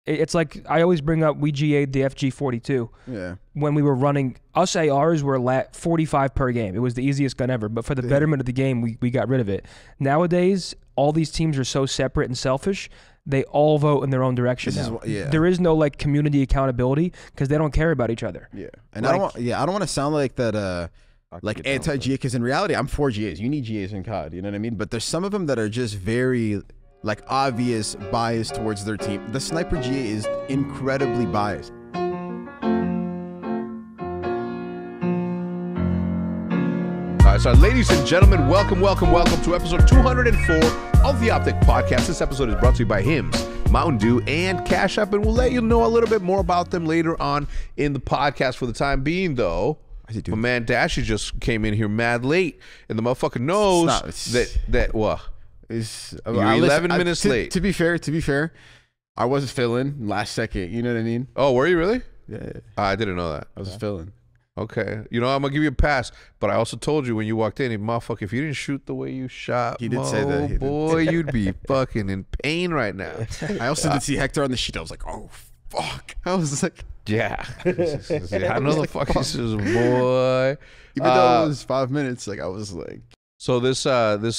It's like I always bring up, we GA'd the FG42. Yeah. When we were running, us ARs were 45 per game. It was the easiest gun ever. But for the betterment of the game, we got rid of it. Nowadays, all these teams are so separate and selfish. They all vote in their own direction now. There is no like community accountability because they don't care about each other. Yeah, and like, I don't want to sound like that. Like anti-GA, because in reality, I'm for GAs. You need GAs in COD, you know what I mean? But there's some of them that are just very, like, obvious bias towards their team. The Sniper GA is incredibly biased. All right, so ladies and gentlemen, welcome to episode 204 of the Optic Podcast. This episode is brought to you by Hims, Mountain Dew, and Cash App, and we'll let you know a little bit more about them later on in the podcast. For the time being, though, my man Dashy just came in here mad late, and the motherfucker knows that what? You're 11 minutes late. To be fair, I was filling last second. You know what I mean? Oh, were you really? Yeah. I didn't know that. I was filling. Okay. You know, I'm going to give you a pass, but I also told you when you walked in, motherfucker, if you didn't shoot the way you shot, he did say that. Boy, you'd be fucking in pain right now. I also did see Hector on the sheet. I was like, oh, fuck. I was like, yeah. I know the fuck this is, boy. Even though it was 5 minutes, like, I was like. So this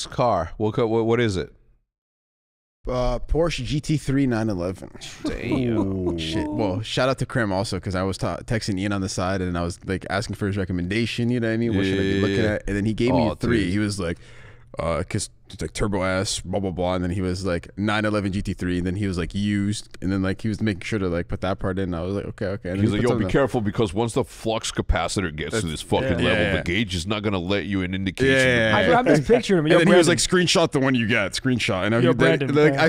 car, what is it? Porsche GT3 911. Damn. Shit. Well, shout out to Krim also, because I was texting Ian on the side and I was like asking for his recommendation. You know what I mean? What should I be looking at? And then he gave me three. He was like, because it's like turbo ass, blah blah blah. And then he was like 911 GT3. And then he was like used. And then like he was making sure to like put that part in. I was like, okay. And he's like, yo, be careful, because once the flux capacitor gets to this fucking level, the gauge is not gonna let you an indication. I'm just picturing him. And then he was like, screenshot the one you got. Screenshot. And I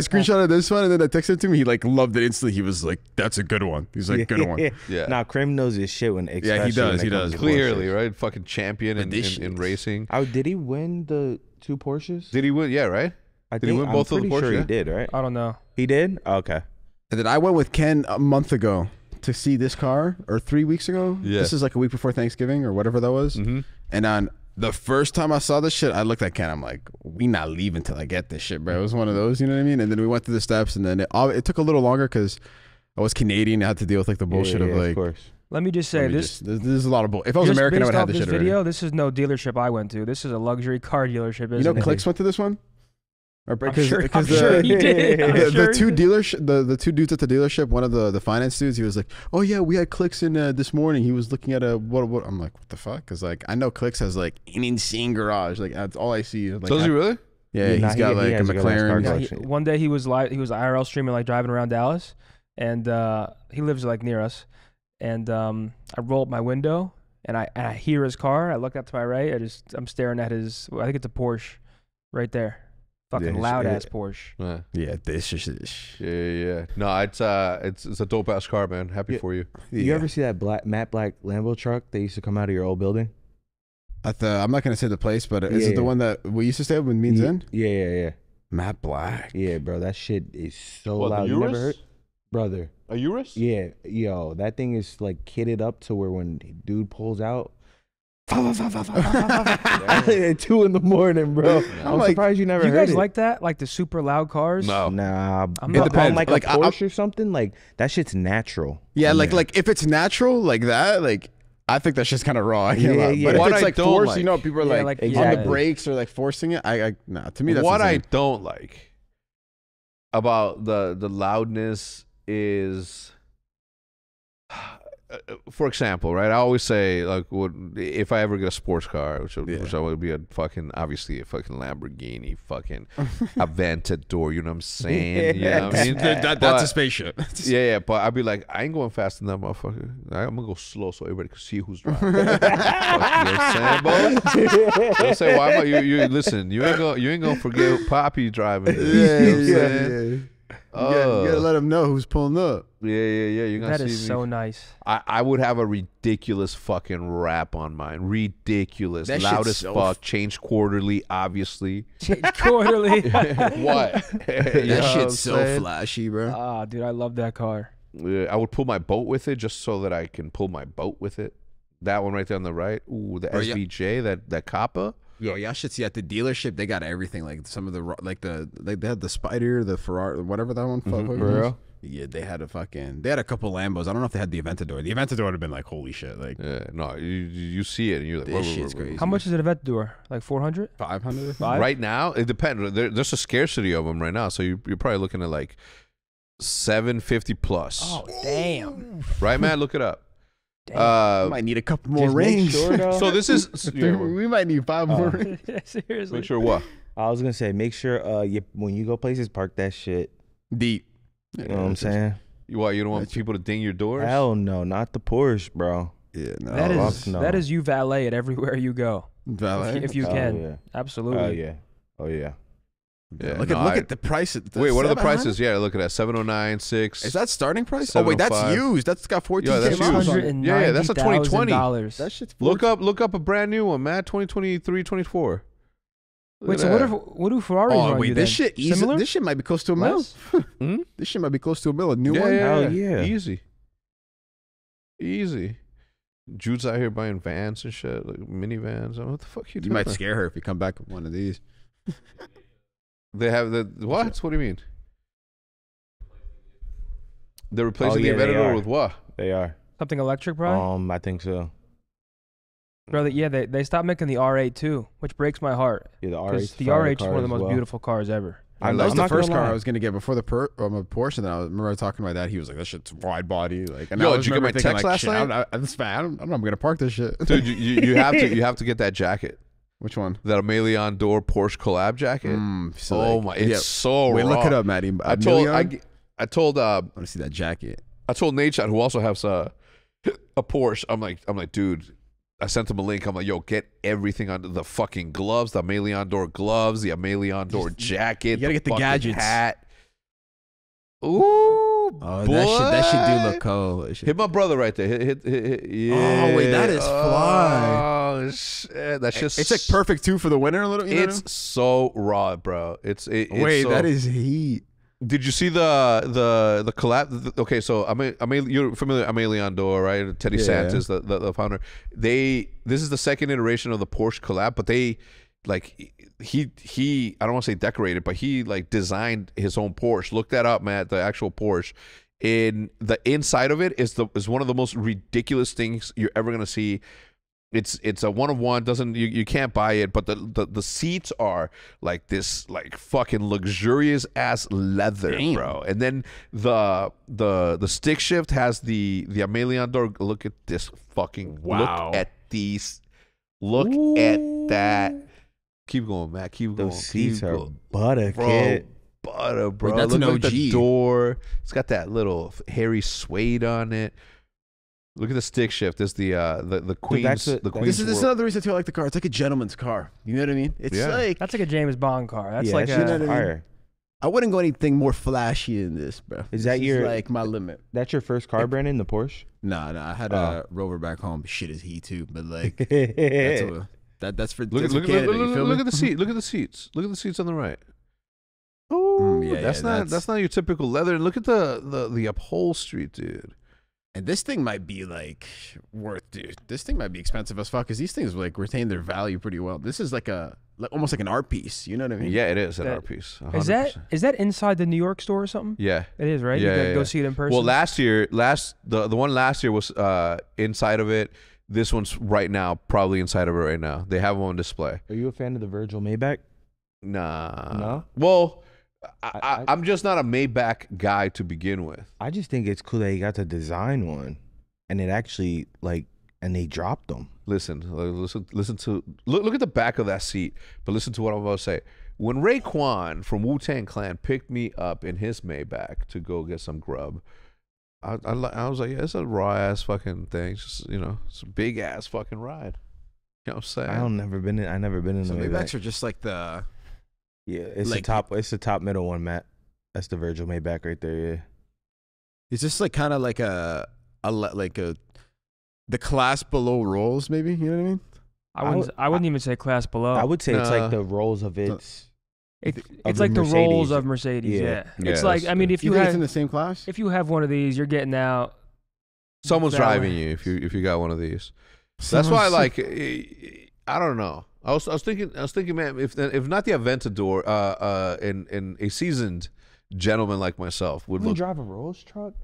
screenshotted this one, and then I texted it to him. He like loved it instantly. He was like, that's a good one. He's like, good one. Yeah. Now Krim knows his shit when. Yeah, he does. He does. Clearly, right? Fucking champion in racing. Oh, did he win the 2 Porsches? Did he win? Yeah, right. Did he win both of the Porsches? Sure he did, right? I don't know. He did? Okay. And then I went with Ken a month ago to see this car, or 3 weeks ago. Yeah. This is like a week before Thanksgiving or whatever that was. Mm-hmm. And on the first time I saw this shit, I looked at Ken. I'm like, we not leaving till I get this shit, bro. It was one of those, you know what I mean? And then we went through the steps, and then it took a little longer because I was Canadian. I had to deal with like the bullshit of like. Of course. Let me just say this is a lot of bull. If I was American, I would have this shit already. Video, this is no dealership I went to. This is a luxury car dealership. You know, Clicks went to this one. I'm sure he did. The two dudes at the dealership, one of the finance dudes, he was like, "Oh yeah, we had Clicks in this morning. He was looking at a what?" I'm like, "What the fuck?" Because like I know Clicks has like an insane garage. Like that's all I see. Like, does he really? Yeah, he's got like a McLaren. One day he was IRL streaming, like driving around Dallas, and he lives like near us. And I roll up my window, and I hear his car. I look out to my right. I'm staring at his. I think it's a Porsche, right there. Fucking loud ass Porsche. Yeah, this is. Yeah. No, it's a dope ass car, man. Happy for you. You ever see that matte black Lambo truck that used to come out of your old building? I'm not gonna say the place, but is it the one that we used to stay with Means End? Yeah. Matte black. Yeah, bro, that shit is so loud. You never heard, brother? A Urus? Yeah, yo, that thing is like kitted up to where when dude pulls out, 2 in the morning, bro. I'm surprised you never heard it. You guys like that? Like the super loud cars? No. Nah. I'm not on like a Porsche or something, like that shit's natural. Yeah, like if it's natural like that, like I think that's just kind of raw. I can't lie. But if it's like forced, you know, people are like on the brakes or like forcing it. Nah, to me that's what insane. I don't like about the loudness is, for example, right? I always say, like, if I ever get a sports car, which would be obviously a fucking Lamborghini, fucking Aventador, you know what I'm saying? You know what I mean? That's a spaceship. Yeah, but I'd be like, I ain't going fast enough, motherfucker. I'm gonna go slow so everybody can see who's driving. You know what I'm saying, boy? You know what I'm saying? Why you listen, you ain't gonna forget Poppy driving. Yeah. You gotta let him know who's pulling up. Yeah. You're gonna that is so nice. I would have a ridiculous fucking rap on mine. Ridiculous. That loud as fuck. Changed quarterly, obviously. Changed quarterly. What? That shit's so flashy, bro. Ah, dude, I love that car. Yeah, I would pull my boat with it just so that I can pull my boat with it. That one right there on the right. Ooh, the SVJ, that Kappa. Yo, y'all should see at the dealership. They got everything. Like some of the they had the Spider, the Ferrari, whatever that one. For real? Yeah, they had a couple Lambos. I don't know if they had the Aventador. The Aventador would have been like, holy shit, like Yeah, no, you see it and you're like, this shit's crazy. How much is an Aventador? Like 400? 500. Right now, it depends. There's a scarcity of them right now, so you're probably looking at like 750 plus. Oh, damn. Right, man? Look it up. We might need a couple more Just make rings. sure, though. So this is we might need 5 more rings. Seriously. make sure what? I was gonna say, make sure when you go places, park that shit. Deep. You know what I'm saying? You don't want people to ding your doors? Hell no, not the Porsche, bro. Yeah, no. That is you valet it everywhere you go. Valet. If you Oh, can. yeah. Absolutely. Oh yeah. Yeah, look no, at the price. Wait, what are the 700? prices? Yeah, look at that. 709, 6. Is that starting price? Oh wait, that's 705. used. That's got 14K Yeah, that's miles used. on it. Yeah, that's a 2020. $190,000. That shit's Look up a brand new one, man. 2023, 24. Look Wait, at so that. what do Ferraris Oh run wait, you this then? shit easy. Similar? This shit might be close to a mil. Less? Hmm? This shit might be close to a mil. A new Yeah, one. Hell yeah. Easy. Easy. Jude's out here buying vans and shit, like minivans. What the fuck you You doing? might scare her if you come back with one of these. They have the what? What do you mean? They're replacing yeah, the they Aventador are. with what? They are. Something electric, probably? I think so. Brother, yeah, they stopped making the R8 too, which breaks my heart. Yeah, the Because R8. the R8 is one of the most beautiful cars ever. That was I'm the not first gonna car I lie. was gonna get before the Porsche. And then I remember talking to my dad. He was like, "That shit's wide body." Like, and Yo, I did you get remember my thinking, text like, last shit, night? I don't know. I'm gonna park this shit. Dude, you have to get that jacket. Which one? That Emelian Door Porsche collab jacket. So Oh like, my, it's so Wait, raw. look it up, Maddie. I told want to see that jacket. Nate Shot, who also has a Porsche. I'm like, dude. I sent him a link. I'm like, yo, get everything under the fucking gloves, the Emelian Door gloves, the Emelian Door jacket. You gotta get the fucking gadgets. Hat. Ooh, Oh, boy. that shit do look cool. That shit- Hit my brother right there. Hit, yeah. Oh, wait, that is fly. Oh shit, that's just. It's like perfect too for the winter. A little. You know? It's so raw, bro. It's Wait, so, that is heat. Did you see the collab? Okay, so you're familiar with Emelian Door, right? Teddy Yeah. Santis, the founder. This is the second iteration of the Porsche collab, but they like he I don't want to say decorated, but he like designed his own Porsche. Look that up, Matt. The actual Porsche. In the inside of it is one of the most ridiculous things you're ever gonna see. It's a one of one. Doesn't you can't buy it, but the seats are like this like fucking luxurious ass leather, Damn. bro. And then the stick shift has the Emelian Door. Look at this fucking Wow. Look at these. Look at that. Keep going, Matt. Keep going. Those seats Keep are going. butter, Bro, kid. butter, bro. Wait, that's Look an at the OG. door. It's got that little hairy suede on it. Look at the stick shift. There's the Queen's. that's a- the that's- Queen's This is World. another reason too I like the car. It's like a gentleman's car. You know what I mean? It's Yeah. like That's like a James Bond car. That's Yeah, like that shit's a, what I mean? fire. I wouldn't go anything more flashy than this, bro. Is that This your- like my limit? That's your first car, Brandon, the Porsche? Nah, I had Oh. a Rover back home. Shit is he too, but like that's yeah, that's for Look that's at for Canada. You feel me? the seat. Look at the seats. Look at the seats on the right. Yeah, that's yeah, that's not your typical leather. And look at the upholstery, dude. And this thing might be like worth, dude. This thing might be expensive as fuck because these things like retain their value pretty well. This is like almost like an art piece. You know what I mean? Yeah, it is an That- art piece. is 100%. that inside the New York store or something? Yeah. It is, right? Yeah, You gotta yeah, go yeah. see it in person. Well, the one last year was inside of it. This one's right now, probably inside of it right now. They have one on display. Are you a fan of the Virgil Maybach? Nah. No? Well, I- I'm just not a Maybach guy to begin with. I just think it's cool that he got to design one, and it actually and they dropped them. Listen to look at the back of that seat, but listen to what I'm about to say. When Raekwon from Wu-Tang Clan picked me up in his Maybach to go get some grub, I was like, yeah, it's a raw ass fucking thing. It's just, it's a big ass fucking ride. You know what I'm saying? I never been in So the Maybachs Maybach. are just like the Yeah, it's like- the top middle one, Matt. That's the Virgil Maybach right there. Yeah. it's just like kind of like the class below Rolls, maybe. You know what I mean? I wouldn't even say class below. I would say it's Nah. like the rolls of its. It's the like the Mercedes. rolls of Mercedes. Yeah. Yeah. Yeah, It's like, that's- I mean, if You you think it's in have the same class? one of these, you're getting out. Someone's That driving way. you if you got one of these. That's why, like, I don't know. I was thinking, man, if not the Aventador, in a seasoned gentleman like myself would You look. drive a Rolls truck?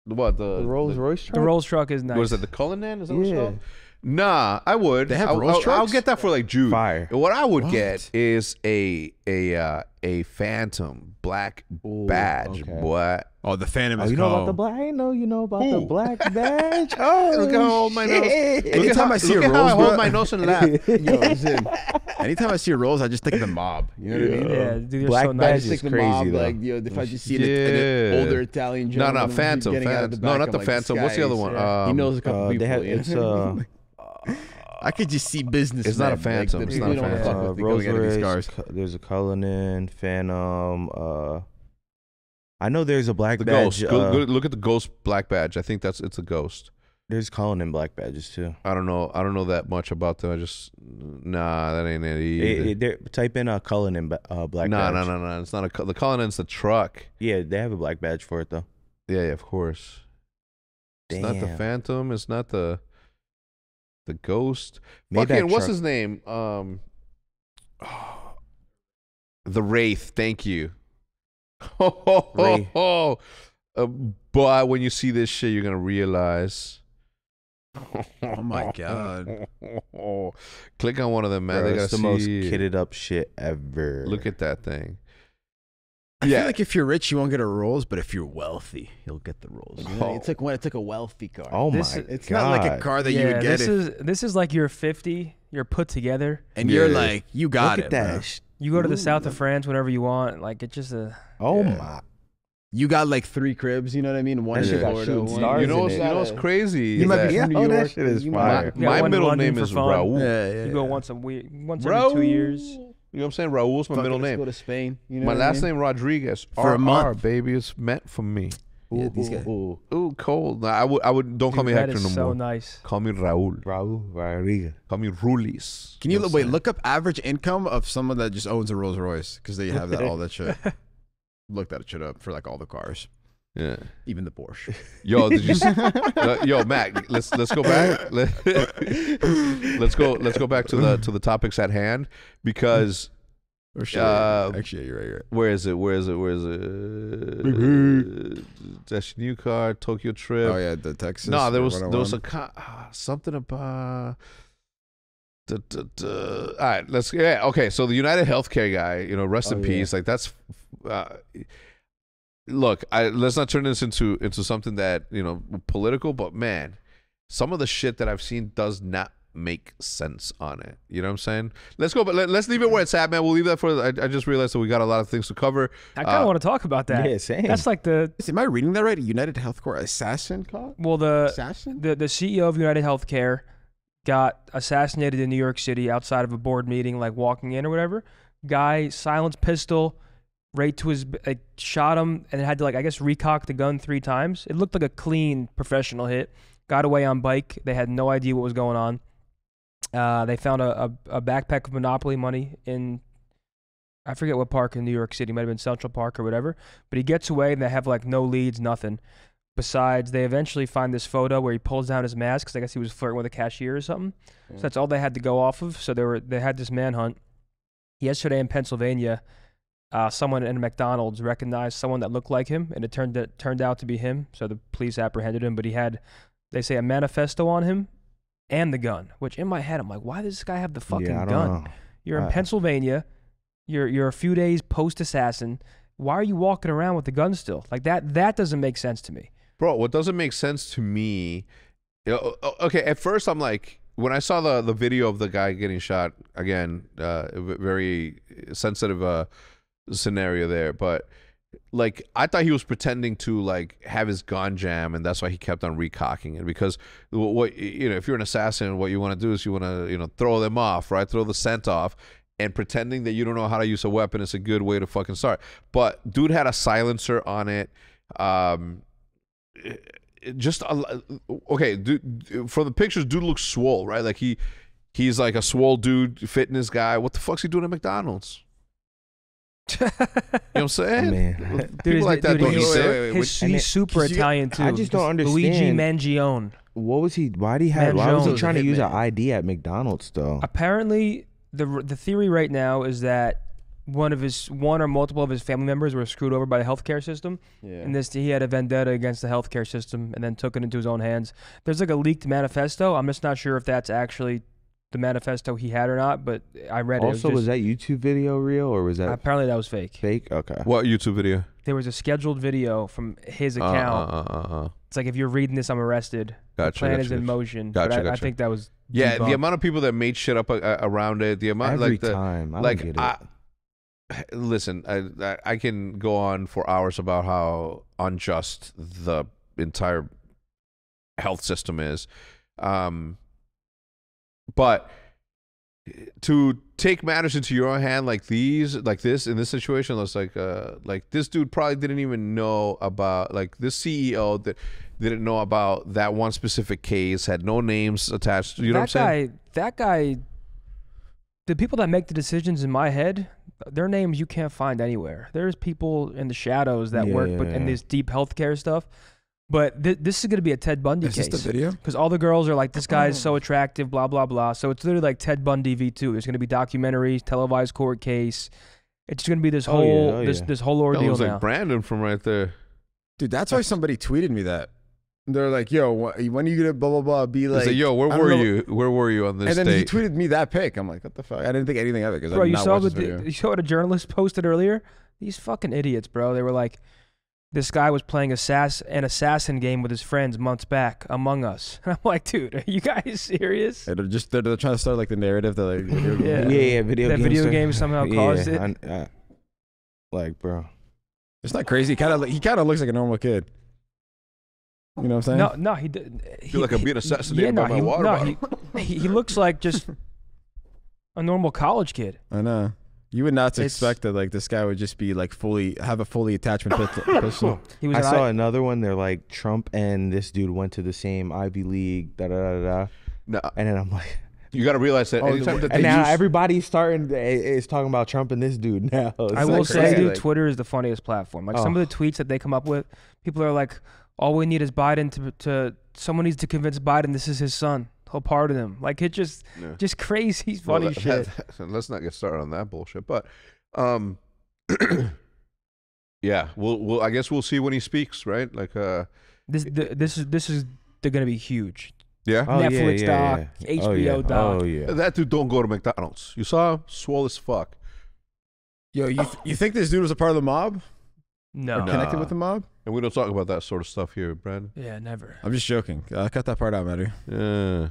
What The Rolls Royce truck? The Rolls truck is nice. What is it? The Cullinan? Is that what it's Yeah. called? Nah, I would. They have I'll, Rolls I'll trucks? get that for like Jude. Fire. What I would What? get is a Phantom black Ooh, badge, okay. boy. Oh, the Phantom Oh, is you know about called. the black? I didn't know you know about the Ooh. black badge. Oh, Look how I hold my nose. shit. Look at Anytime how, I see look a at how I Rolls, hold bro. my nose and laugh. Yo, listen. Anytime I see a Rolls, I just think of the mob. You know what I mean? Yeah, dude, they're Black so badge nice. is Think the crazy, mob, though. like, yo, if I just see Yeah. an older Italian No, gentleman Phantom. getting out of the No, back, not I'm the like, Phantom. this What's the guy other is, one? he knows a couple They people. have, you know it's what I mean? I could just see business. It's not a Phantom. It's not a Phantom. Rolls these Royce. cars. There's a Cullinan, Phantom. I know there's a black The badge. Ghost. Go, look at the Ghost black badge. I think it's a Ghost. There's Cullinan black badges too. I don't know that much about them. I just that ain't it either. Type in a Cullinan black No, badge. no. It's not the Cullinan's the truck. Yeah, they have a black badge for it though. Yeah, of course. It's not the Damn. Phantom. It's not the Ghost. Maybach Fucking, what's truck. his name? The Wraith. Thank you. Wraith. But when you see this shit, you're gonna realize. Oh my god! Click on one of them, man. Bro, They it's gotta the most see. kitted up shit ever. Look at that thing. I feel like if you're rich, you won't get a Rolls, but if you're wealthy, you'll get the Rolls. You know? Oh. It's like a wealthy car. Oh This my is- It's god! not like a car that you would get this is like you're 50, you're put together. and Yeah. you're like, you got Look it, at bro. that. You go to the Ooh, south of look. France whenever you want. Like it's just a. Oh Yeah. my! You got like 3 cribs, you know what I mean? One That in shit got Florida, shooting one. stars You know in what's, it. you know what's crazy? You is might that be from New Oh, that York. shit is you fire. You got my one in middle London name for is fun. Raul. Yeah. You go once every Raul. 2 years. You know what I'm saying? Raul's my middle Let's name. go to Spain. You know My what I last mean? name Rodriguez. For a RR, month. baby. It's meant for me. Yeah, these guys. Ooh, Ooh, cold. Nah, I would. Don't call Dude, me that Hector is no so more. nice. Call me Raul. Raul Rodriguez. Call me Rulis. Can you know what I'm wait? saying? Look up average income of someone that just owns a Rolls Royce because they have all that shit. Look that shit up for like all the cars, Yeah. even the Porsche. Yo, did you? Yo, Mac. Let's go back. Let's go back to the topics at hand because. Or shit. Actually, you're right. You're right. Where is it? That's your new car, Tokyo trip. Oh yeah, the Texas. No, there or was 101. something about. All right, let's. Yeah, okay. So the United Healthcare guy, rest Oh, in yeah. peace. Like that's. Look, let's not turn this into something that political, but man, some of the shit that I've seen does not make sense on it. You know what I'm saying? Let's go, but let's leave it where it's at, man. We'll leave that for. I just realized that we got a lot of things to cover. I kind of want to talk about that. Yeah, same. That's like Am I reading that right? United Healthcare assassin call? the Assassin? the CEO of United Healthcare got assassinated in New York City outside of a board meeting, like walking in or whatever. Guy silenced pistol, right to his, shot him, and had to I guess recock the gun 3 times. It looked like a clean professional hit. Got away on bike. They had no idea what was going on. They found a backpack of Monopoly money in, I forget what park in New York City. Might have been Central Park or whatever. But he gets away and they have no leads, nothing. Besides, they eventually find this photo where he pulls down his mask because I guess he was flirting with a cashier or something. So that's all they had to go off of. So they had this manhunt. Yesterday in Pennsylvania, someone in a McDonald's recognized someone that looked like him, and it turned out to be him. So the police apprehended him, but he had, they say, a manifesto on him and the gun. Which in my head, I'm like, why does this guy have the fucking I don't gun? know. You're in Pennsylvania. You're a few days post-assassin. Why are you walking around with the gun still? That doesn't make sense to me. Bro, what doesn't make sense to me, okay, at first I'm like, when I saw the video of the guy getting shot, again, very sensitive scenario there, but I thought he was pretending to have his gun jam, and that's why he kept on recocking it, because what if you're an assassin, what you want to do is you want to throw them off, right? Throw the scent off. And pretending that you don't know how to use a weapon is a good way to fucking start. But dude had a silencer on it. Okay, dude, from the pictures, dude looks swole, right? He's like a swole dude, fitness guy. What the fuck's he doing at McDonald's? You know what I'm saying? Man. People like that don't eat there. He's super Italian too. I just don't understand. Luigi Mangione. What was he? Why was he Mangione. trying to use an ID at McDonald's though? Apparently, the theory right now is that one or multiple of his family members were screwed over by the healthcare system, and he had a vendetta against the healthcare system, and then took it into his own hands. There's like a leaked manifesto. I'm just not sure if that's actually the manifesto he had or not, but I read it. Also, was that YouTube video real or was that apparently that was fake? fake? Okay. What YouTube video? There was a scheduled video from his account. It's like, if you're reading this, I'm arrested. The plan is in motion. But I think that was the amount of people that made shit up around it. The amount every time. I don't get it. Listen, I can go on for hours about how unjust the entire health system is, but to take matters into your own hand like this in this situation, it's like this dude probably didn't even know about, like, this CEO that didn't know about that one specific case, had no names attached. You know what I'm saying? That guy, the people that make the decisions in my head, their names you can't find anywhere. There's people in the shadows that work in this deep healthcare stuff. But this is going to be a Ted Bundy case. Is this the video? Because all the girls are like, this guy's so attractive, blah, blah, blah. So it's literally like Ted Bundy V2. There's going to be documentaries, televised court case. It's going to be this whole this whole ordeal now. That looks like Brandon from right there. Dude, that's why somebody tweeted me that. They're like, yo, when are you going to blah, blah, blah, be like. Yo, where were you on this And then date? he tweeted me that pic. I'm like, what the fuck? I didn't think anything of it. Bro, you saw what a journalist posted earlier? These fucking idiots, bro. They were like, this guy was playing an assassin game with his friends months back, Among Us. And I'm like, dude, are you guys serious? They're trying to start like the narrative that like video games somehow caused it. Like, bro, it's not crazy. He kind of looks like a normal kid. You know what I'm saying? No, he did. I feel like I'm being assassinated by my water bottle. He looks like just a normal college kid. I know. You would not expect that like this guy would just be like have a fully attachment pistol. I saw another one. They're like, Trump and this dude went to the same Ivy League. No. And then I'm like, you got to realize that anytime that and now everybody's is talking about Trump and this dude now. I will say, dude, Twitter is the funniest platform. Like some of the tweets that they come up with, people are like, all we need is Biden to someone needs to convince Biden this is his son. He'll pardon him. Like, it just crazy funny shit. Let's not get started on that bullshit. But yeah, we'll I guess we'll see when he speaks, right? Like this is they're gonna be huge. Yeah. Netflix doc, HBO doc. Oh yeah. That dude don't go to McDonald's. You saw him? Swole as fuck. Yo, you think this dude was a part of the mob? No. Or connected with the mob? And we don't talk about that sort of stuff here, Brandon. Yeah, never. I'm just joking. Cut that part out, Matty. Yeah.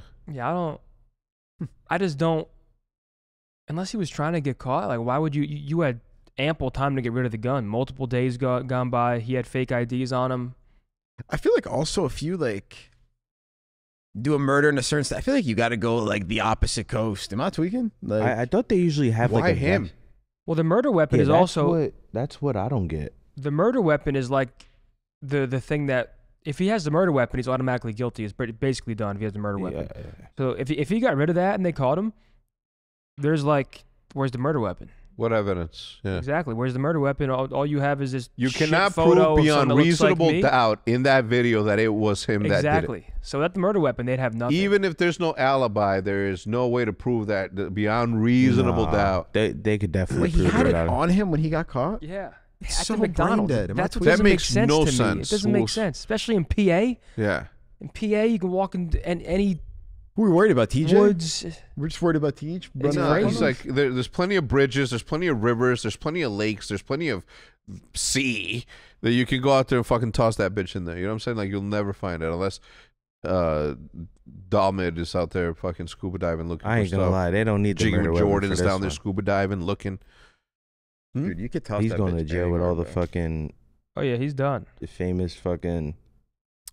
I just don't. Unless he was trying to get caught, like, why would you had ample time to get rid of the gun. Multiple days gone by. He had fake IDs on him. I feel like also if you like do a murder in a certain state, I feel like you got to go like the opposite coast. Am I tweaking? Like, I thought they usually have why like him? Well, the murder weapon is also that's what I don't get. The murder weapon is like the thing that if he has the murder weapon, he's automatically guilty. It's basically done if he has the murder weapon. Yeah. So if he got rid of that and they caught him, there's like, where's the murder weapon? What evidence? Yeah. Exactly. Where's the murder weapon? All you have is this. You shit cannot photo prove beyond reasonable like doubt in that video that it was him that did it. Exactly. So at the murder weapon, they'd have nothing. Even if there's no alibi, there is no way to prove that beyond reasonable doubt. They could definitely prove it. He had it on him when he got caught? Yeah. It's at so the McDonald's. brain dead. That's what that doesn't make makes sense no to me. sense. It doesn't make sense, especially in PA. Yeah. In PA, you can walk in any Who are we worried about, TJ? woods. We're just worried about TJ. It's No, crazy. he's like, there's plenty of bridges, there's plenty of rivers, there's plenty of lakes, there's plenty of sea that you can go out there and fucking toss that bitch in there. You know what I'm saying? Like, you'll never find it unless Dalmid is out there fucking scuba diving looking I ain't for gonna stuff. lie, they don't need the Jiggy murder with weapon Jordan's for this down there one. scuba diving looking. Dude, you could toss He's that going bitch to jail with anywhere, all the bro. fucking Oh yeah, he's done. the famous fucking.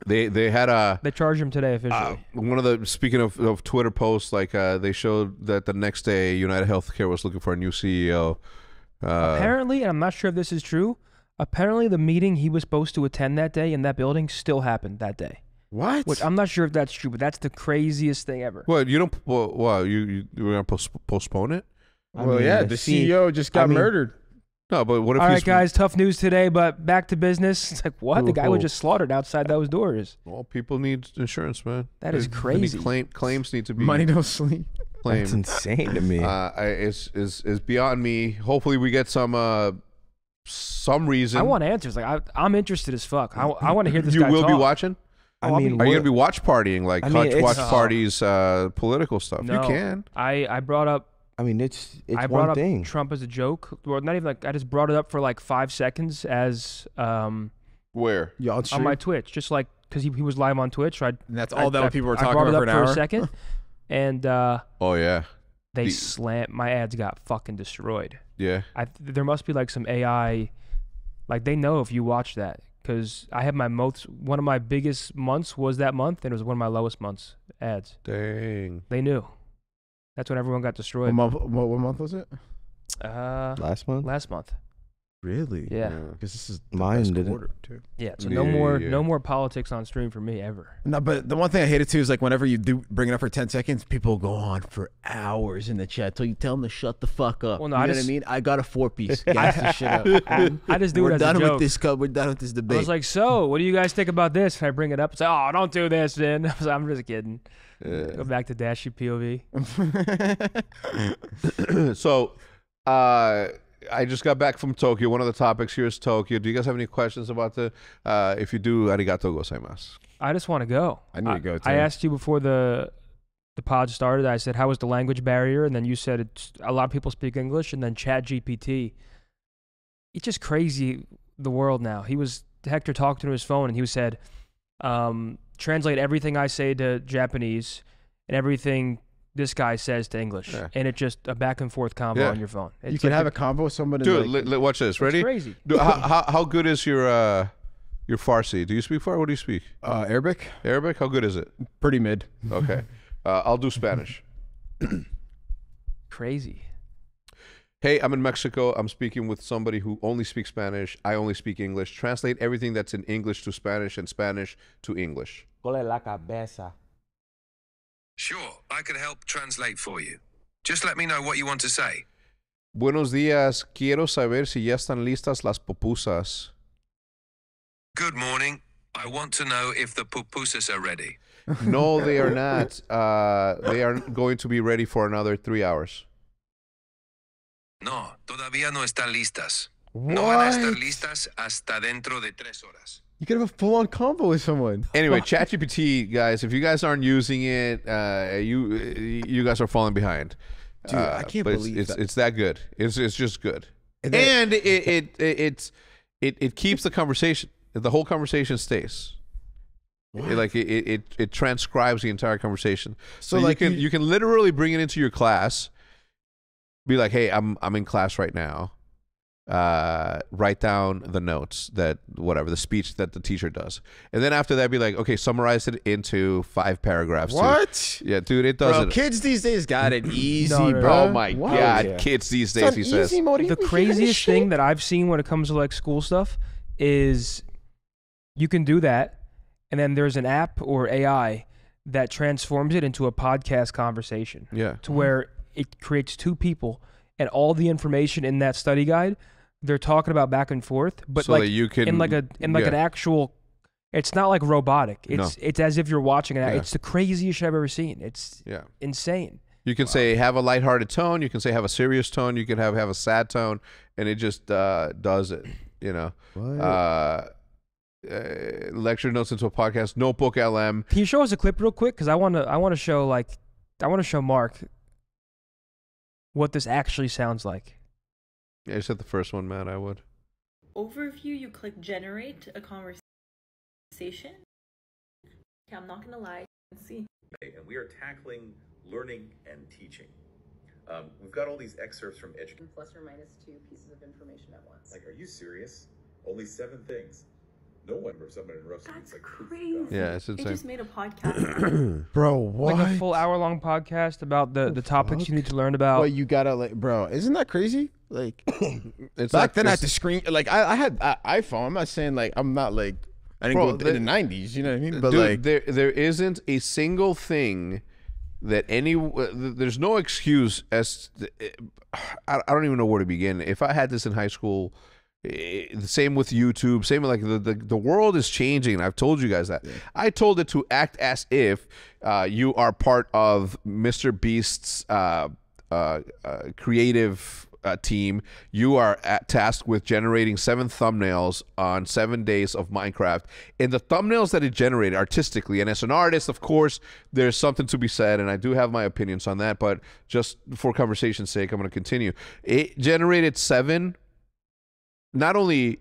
They had a They charged him today officially. one of the speaking of Twitter posts, like they showed that the next day United Healthcare was looking for a new CEO. Apparently, and I'm not sure if this is true. Apparently, the meeting he was supposed to attend that day in that building still happened that day. What? Which I'm not sure if that's true, but that's the craziest thing ever. What you don't? Well, you were gonna postpone it? Well, yeah, the CEO just got murdered. No, but what if all right, guys, tough news today, but back to business. It's like, what? The guy was just slaughtered outside those doors. Well, people need insurance, man. That is crazy. Claims need to be money don't sleep. Claimed. That's insane to me. It's beyond me. Hopefully, we get some reason. I want answers. Like I'm interested as fuck. I want to hear this. You guy will talk. be watching. I mean, are you gonna be watch partying like watch parties, political stuff? No. You can. I brought up. I mean, it's I one brought thing. up Trump as a joke. Well, not even like I just brought it up for like 5 seconds as Where? Yeah, on my Twitch, just like because he was live on Twitch. So and that's all that people were talking about for an hour. for a second, and oh yeah, they slammed my ads. Got fucking destroyed. Yeah. There must be like some AI, like they know if you watch that. Because I had one of my biggest months was that month, and it was one of my lowest months ads. Dang. They knew. That's when everyone got destroyed. What month was it? Last month. Last month. Really? Yeah. Because this is mine didn't. quarter too. Yeah. So no more politics on stream for me ever. No, but the one thing I hated too is like whenever you do bring it up for 10 seconds, people go on for hours in the chat till you tell them to shut the fuck up. Well, no, you I know just, what I mean? I got a 4-piece. Gas the shit up. I just do We're it as done a joke. with this. We're done with this debate. I was like, so what do you guys think about this? And I bring it up. It's like, oh, don't do this, then. I was like, I'm just kidding. Go back to Dashy POV. So, I just got back from Tokyo. One of the topics here is Tokyo. Do you guys have any questions about if you do, arigato gozaimasu. I just want to go. I need to go too. I asked you before the pod started. I said, how was the language barrier? And then you said a lot of people speak English. And then ChatGPT. It's just crazy, the world now. Hector talked to his phone and he said, translate everything I say to Japanese and everything this guy says to English, and it's just a back and forth combo on your phone. You can have a combo with somebody. Dude, watch this. Ready? It's crazy. How good is your Farsi? Do you speak Farsi? What do you speak? Arabic. Arabic? How good is it? Pretty mid. Okay. I'll do Spanish. Crazy. Hey, I'm in Mexico. I'm speaking with somebody who only speaks Spanish. I only speak English. Translate everything that's in English to Spanish and Spanish to English. Cole la cabeza. Sure, I can help translate for you. Just let me know what you want to say. Buenos días. Quiero saber si ya están listas las pupusas. Good morning. I want to know if the pupusas are ready. No, they are not. They are going to be ready for another 3 hours. No, todavía no están listas. What? No van a estar listas hasta dentro de 3 horas. You could have a full-on combo with someone. Anyway, ChatGPT, guys, if you guys aren't using it, you guys are falling behind. Dude, I can't believe that. It's that good. It's just good, and it keeps the conversation. The whole conversation stays. It transcribes the entire conversation. So like you can literally bring it into your class. Be like, hey, I'm in class right now. Write down the notes the speech that the teacher does, and then after that, be like, okay, summarize it into 5 paragraphs. What? Yeah, dude, it does. Bro, kids these days got it easy, No, bro. Oh my god, kids these days. He says the craziest thing that I've seen when it comes to like school stuff is you can do that, and then there's an app or AI that transforms it into a podcast conversation. Yeah, to where it creates 2 people and all the information in that study guide. They're talking about back and forth, but so like that you can, in an actual. It's not like robotic. It's as if you're watching it. It's the craziest shit I've ever seen. It's insane. You can say have a lighthearted tone. You can say have a serious tone. You can have a sad tone, and it just does it. You know. What? Lecture notes into a podcast. Notebook LM. Can you show us a clip real quick? Because I want to show Mark what this actually sounds like. Yeah, you said the first one, Matt. I would. Overview, you click generate a conversation. Okay, I'm not gonna lie. Let's see. And we are tackling learning and teaching. We've got all these excerpts from education. Plus or minus 2 pieces of information at once. Like, are you serious? Only 7 things. No one or someone interrupts me. That's It's like, crazy. Yeah, it's insane. They just made a podcast. Bro, what? Like a full hour-long podcast about the topics you need to learn about. Well, you gotta like, bro. Isn't that crazy? Like, It's back then I had to screen. Like, I had iPhone. I'm not saying like I'm not like I didn't Bro, go in the '90s. You know what I mean? But dude, like, there isn't a single thing that there's no excuse as I don't even know where to begin. If I had this in high school, the same with YouTube, same with like the world is changing. I've told you guys that. Yeah. I told it to act as if you are part of Mr. Beast's creative team. You are tasked with generating 7 thumbnails on 7 days of Minecraft, and the thumbnails that it generated artistically, and as an artist, of course, there's something to be said, and I do have my opinions on that, but just for conversation's sake, I'm going to continue. It generated 7 not only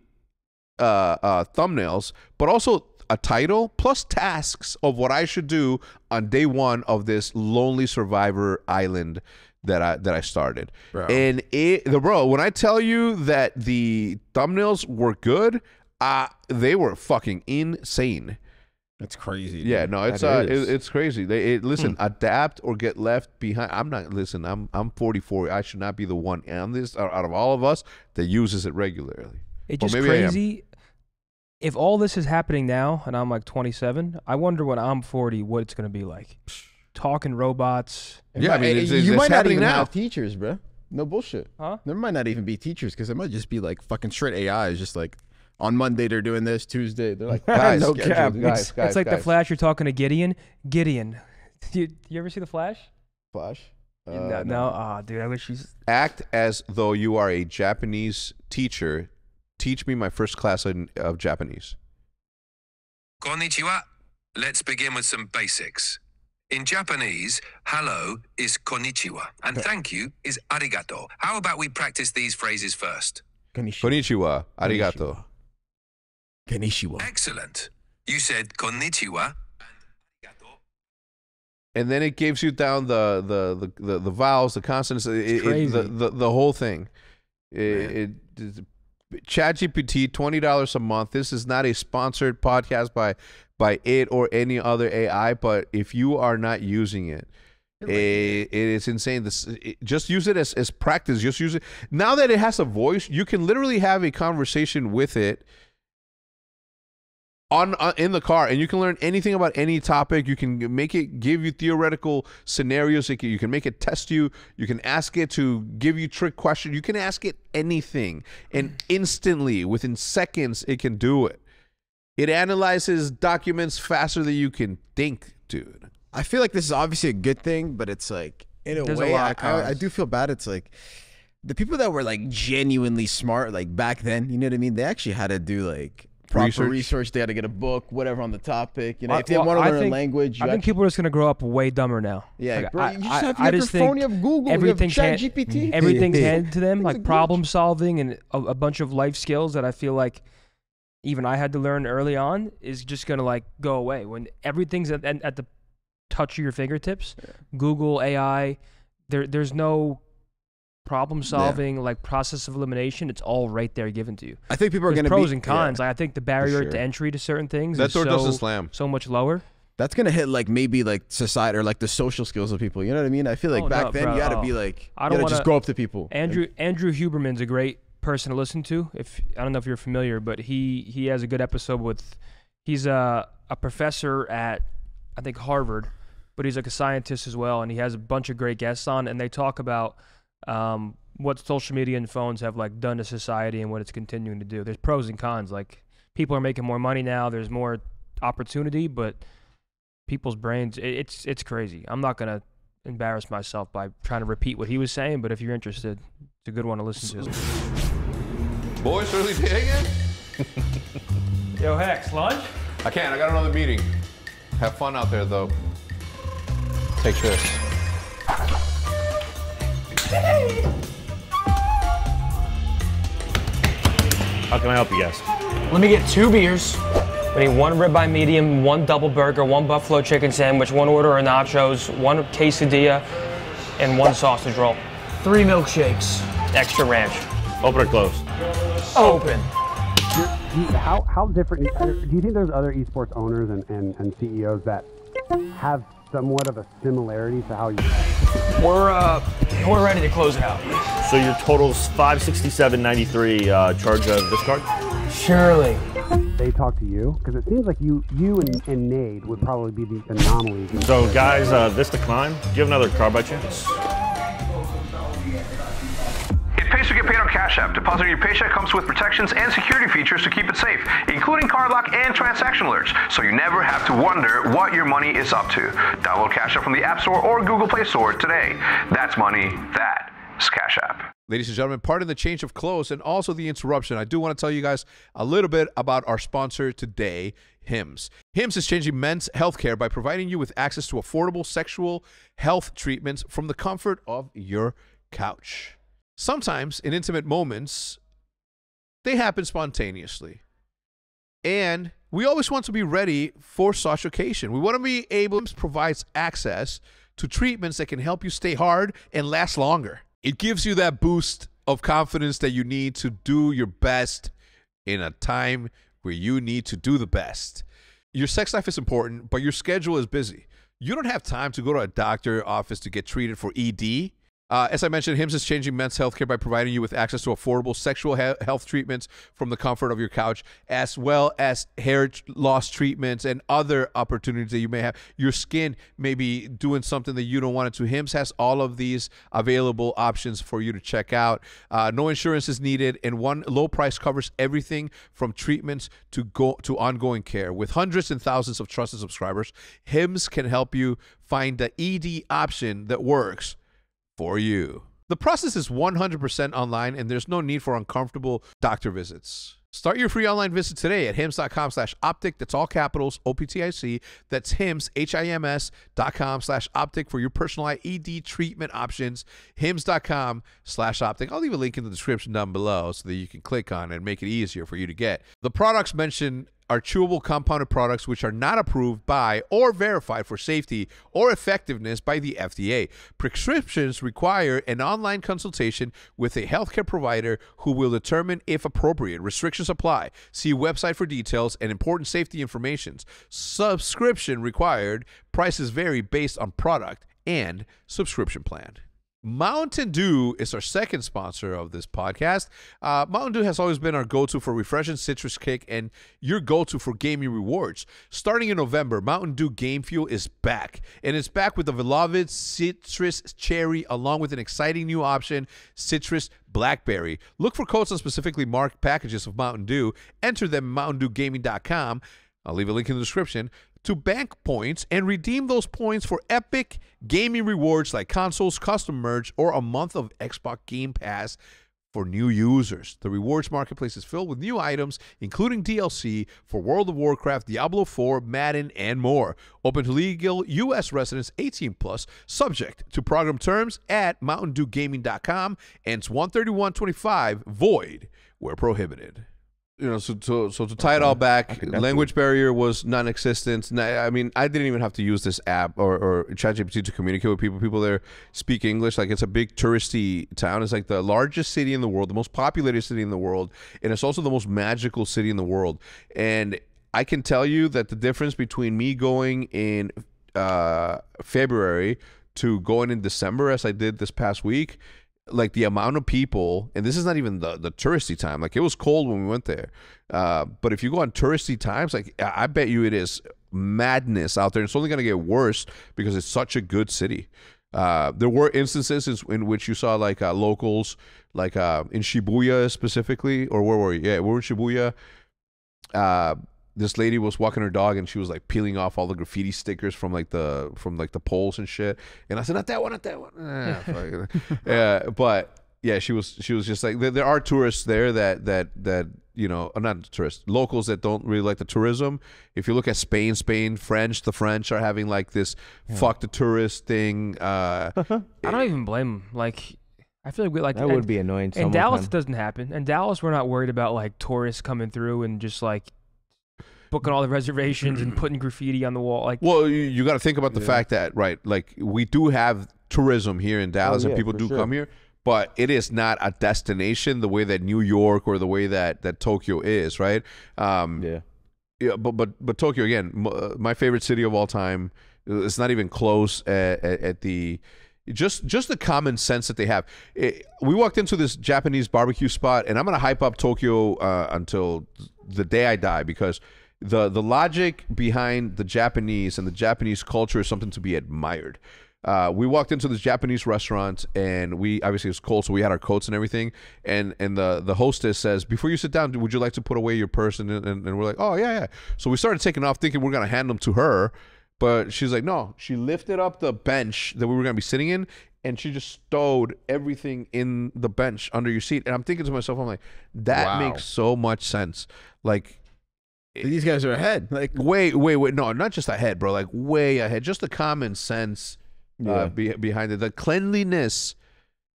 thumbnails, but also a title plus tasks of what I should do on day 1 of this lonely survivor island that I started. Bro. And when I tell you that the thumbnails were good, they were fucking insane. That's crazy. Dude. Yeah, no, it's crazy. Listen, adapt or get left behind. I'm 44. I should not be the one on this out of all of us that uses it regularly. It's just crazy. If all this is happening now and I'm like 27, I wonder when I'm 40 what it's going to be like. Talking robots. Yeah, I mean, you might not even have teachers, bro. No bullshit. Huh? There might not even be teachers because it might just be like fucking straight AI. It's just like on Monday they're doing this, Tuesday they're like, guys, no cap, guys. It's like the Flash. You're talking to Gideon. Gideon, you ever see the Flash? Flash? No. Oh, dude, I wish he's. Act as though you are a Japanese teacher. Teach me my first class of Japanese. Konnichiwa. Let's begin with some basics. In Japanese, hello is konnichiwa, and thank you is arigato. How about we practice these phrases first? Konnichiwa, arigato. Konnichiwa. Excellent. You said konnichiwa and arigato. And then it gives you down the vowels, the consonants, the whole thing. ChatGPT, $20 a month. This is not a sponsored podcast by it or any other AI, but if you are not using it, it is insane. Just use it as practice. Just use it. Now that it has a voice, you can literally have a conversation with it in the car, and you can learn anything about any topic. You can make it give you theoretical scenarios. You can make it test you. You can ask it to give you trick questions. You can ask it anything, and instantly, within seconds, it can do it. It analyzes documents faster than you can think, dude. I feel like this is obviously a good thing, but it's like, in a way, I do feel bad. It's like the people that were like genuinely smart, like back then, you know what I mean? They actually had to do like proper research. They had to get a book, whatever on the topic. You know, if they want to learn a language. I think people are just going to to grow up way dumber now. Yeah, like, bro, you just have your phone, you have Google, everything's you have ChatGPT. Everything's handed to them, like problem solving and a bunch of life skills that I feel like even I had to learn early on is just going to like go away. When everything's at the touch of your fingertips, Google, AI, there's no problem solving, like process of elimination. It's all right there given to you. I think people are going to pros and cons. Like, I think the barrier to entry to certain things is so much lower. That's going to hit like maybe like society or like the social skills of people. You know what I mean? I feel like back then you got to be like, you got to just go up to people. Andrew Huberman's a great person to listen to. I don't know if you're familiar, but he has a good episode with, he's a professor at, I think, Harvard, but he's like a scientist as well, and he has a bunch of great guests on, and they talk about what social media and phones have like done to society and what it's continuing to do. There's pros and cons. Like, people are making more money now, there's more opportunity, but people's brains, it's crazy. I'm not gonna embarrass myself by trying to repeat what he was saying, but if you're interested, it's a good one to listen to. Boys, early day again? Yo, Hex, lunch? I can't, I got another meeting. Have fun out there, though. Take this. How can I help you guys? Let me get 2 beers. We need 1 ribeye medium, 1 double burger, 1 buffalo chicken sandwich, 1 order of nachos, 1 quesadilla, and 1 sausage roll. 3 milkshakes. Extra ranch. Open or closed? Open. How different, do you think there's other esports owners and CEOs that have somewhat of a similarity to how you? We're ready to close it out. So your total's $567.93. Charge of this card? Surely. they talk to you? Because it seems like you and Nade would probably be the anomalies. So guys, this to climb. Do you have another car by chance? It pays to get paid on Cash App. Depositing your paycheck comes with protections and security features to keep it safe, including card lock and transaction alerts, so you never have to wonder what your money is up to. Download Cash App from the App Store or Google Play Store today. That's money. That is Cash App. Ladies and gentlemen, pardon the change of clothes and also the interruption. I do want to tell you guys a little bit about our sponsor today, Hims. Hims is changing men's healthcare by providing you with access to affordable sexual health treatments from the comfort of your couch. Sometimes in intimate moments, they happen spontaneously. And we always want to be ready for such occasion. We want to be able to provide access to treatments that can help you stay hard and last longer. It gives you that boost of confidence that you need to do your best in a time where you need to do the best. Your sex life is important, but your schedule is busy. You don't have time to go to a doctor office to get treated for ED. As I mentioned, Hims is changing men's healthcare by providing you with access to affordable sexual health treatments from the comfort of your couch, as well as hair loss treatments and other opportunities that you may have. Your skin may be doing something that you don't want it to. Hims has all of these available options for you to check out. No insurance is needed, and one low price covers everything from treatments to ongoing care. With hundreds and thousands of trusted subscribers, Hims can help you find the ED option that works for you. The process is 100% online, and there's no need for uncomfortable doctor visits. Start your free online visit today at hims.com/optic. That's all capitals, OPTIC. That's Hims, HIMS.com/optic for your personalized ED treatment options. Hims.com/optic. I'll leave a link in the description down below so that you can click on it and make it easier for you to get. The products mentioned are chewable compounded products which are not approved by or verified for safety or effectiveness by the FDA. Prescriptions require an online consultation with a healthcare provider who will determine if appropriate. Restrictions apply. See website for details and important safety information. Subscription required. Prices vary based on product and subscription plan. Mountain Dew is our second sponsor of this podcast. Mountain Dew has always been our go-to for refreshing citrus kick and your go-to for gaming rewards. Starting in November, Mountain Dew Game Fuel is back, and it's back with the beloved citrus cherry along with an exciting new option, citrus blackberry. Look for codes on specifically marked packages of Mountain Dew. Enter them at mountaindewgaming.com. I'll leave a link in the description to bank points and redeem those points for epic gaming rewards like consoles, custom merch, or a month of Xbox Game Pass for new users. The rewards marketplace is filled with new items, including DLC for World of Warcraft, Diablo 4, Madden, and more. Open to legal U.S. residents 18+, subject to program terms at mountaindewgaming.com, and it's 131.25, void where prohibited. You know, so to tie it all back, language barrier was non-existent. I mean, I didn't even have to use this app or ChatGPT to communicate with people. People there speak English. Like, it's a big touristy town. It's like the largest city in the world, the most populated city in the world, and it's also the most magical city in the world. And I can tell you that the difference between me going in February to going in December, as I did this past week, like the amount of people, and this is not even the touristy time, like it was cold when we went there, but if you go on touristy times, like I bet you it is madness out there. It's only going to get worse because it's such a good city. There were instances in which you saw like locals, like in Shibuya specifically, or where were you? Yeah, we were in Shibuya. This lady was walking her dog and she was like peeling off all the graffiti stickers from like the poles and shit. And I said, not that one, not that one. But yeah, she was just like, there are tourists there that you know, not tourists, locals that don't really like the tourism. If you look at Spain, the French are having like this fuck the tourist thing. I don't even blame them. Like, I feel like that would be annoying. In Dallas, it doesn't happen. In Dallas, we're not worried about like tourists coming through and just like booking all the reservations and putting graffiti on the wall. Like, well, you got to think about the fact that, right, like we do have tourism here in Dallas, and people do come here, but it is not a destination the way that New York or the way that Tokyo is, right? Yeah, but Tokyo, again, my favorite city of all time. It's not even close at the just the common sense that they have. We walked into this Japanese barbecue spot, and I'm gonna hype up Tokyo until the day I die, because the logic behind the Japanese and the Japanese culture is something to be admired. We walked into this Japanese restaurant, and we obviously it was cold, so we had our coats and everything. And the hostess says, "Before you sit down, would you like to put away your purse?" And we're like, "Oh yeah." So we started taking off, thinking we're gonna hand them to her, but she's like, "No." She lifted up the bench that we were gonna be sitting in, and she just stowed everything in the bench under your seat. And I'm thinking to myself, I'm like, that makes so much sense. Like, these guys are ahead. Like, way, no, not just ahead, bro. Like, way ahead. Just the common sense. Behind it, the cleanliness,